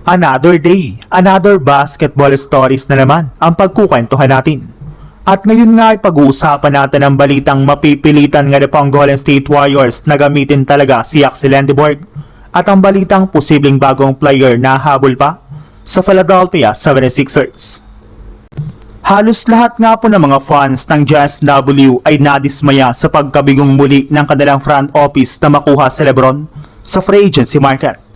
Another day, another basketball stories na naman ang pagkukwentuhan natin. At ngayon nga ay pag-uusapan natin ang balitang mapipilitan nga po ang Golden State Warriors na gamitin talaga si Axel Lendeborg at ang balitang posibleng bagong player na habol pa sa Philadelphia 76ers. Halos lahat nga po ng mga fans ng JSW ay nadismaya sa pagkabigong muli ng kanilang front office na makuha si Lebron sa free agency market.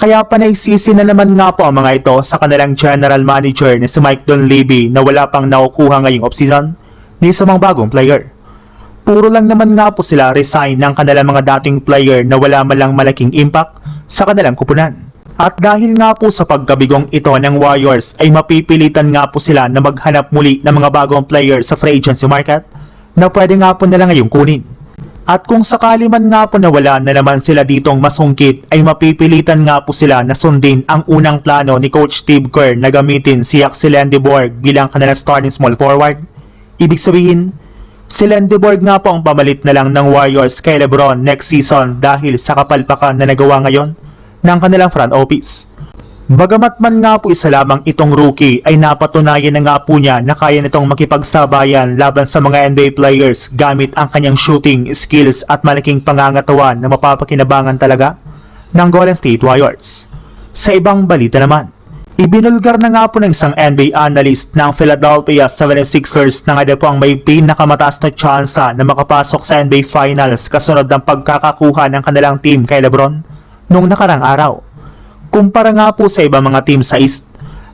Kaya panaysisi na naman nga po ang mga ito sa kanilang general manager na si Mike Dunleavy na wala pang nakukuha ngayong offseason ni sa mga bagong player. Puro lang naman nga po sila resign ng kanilang mga dating player na wala malang malaking impact sa kanilang kupunan. At dahil nga po sa pagkabigong ito ng Warriors ay mapipilitan nga po sila na maghanap muli ng mga bagong player sa free agency market na pwede nga po nila ngayong kunin. At kung sakali man nga po nawala na naman sila ditong masungkit ay mapipilitan nga po sila na sundin ang unang plano ni Coach Steve Kerr na gamitin si Axel Lendeborg bilang kanilang starting small forward. Ibig sabihin, si Lendeborg nga po ang pamalit na lang ng Warriors kay Lebron next season dahil sa kapalpakan na nagawa ngayon ng kanilang front office. Bagamat man nga po isa lamang itong rookie ay napatunayan na nga po niya na kaya nitong makipagsabayan laban sa mga NBA players gamit ang kanyang shooting skills at malaking pangangatawan na mapapakinabangan talaga ng Golden State Warriors. Sa ibang balita naman, ibinulgar na nga po ng isang NBA analyst ng Philadelphia 76ers na nga po ang may pinakamataas na tsansa na makapasok sa NBA Finals kasunod ng pagkakakuha ng kanilang team kay Lebron noong nakarang araw. Kumpara nga po sa ibang mga team sa East,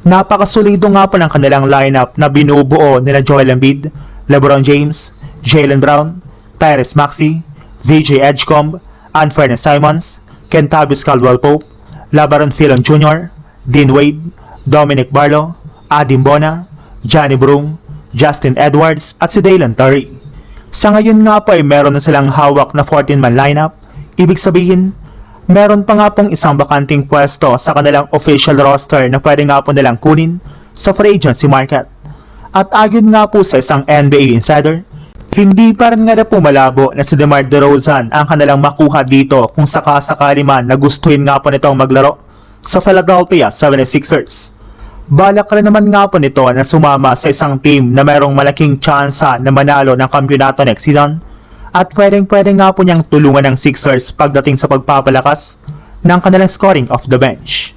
napakasulido nga po ng kanilang lineup na binubuo nila Joel Embiid, LeBron James, Jaylen Brown, Tyrese Maxey, VJ Edgecomb, Anthony Simons, Kentavious Caldwell-Pope, LeBron Fillon Jr., Dean Wade, Dominic Barlow, Adim Bona, Johnny Broome, Justin Edwards at si Dalen Terry. Sa ngayon nga po ay meron na silang hawak na 14-man lineup, ibig sabihin, meron pa nga pong isang bakanting pwesto sa kanilang official roster na pwede nga po nilang kunin sa free agency market. At ayon nga po sa isang NBA insider, hindi pa rin nga na po malabo na si DeMar DeRozan ang kanilang makuha dito kung sakasakali man na gustuhin nga po nitong maglaro sa Philadelphia 76ers. Balak rin naman nga po nito na sumama sa isang team na mayroong malaking tsansa na manalo ng kampiyonato next season. At pwede nga po niyang tulungan ng Sixers pagdating sa pagpapalakas ng kanilang scoring off the bench.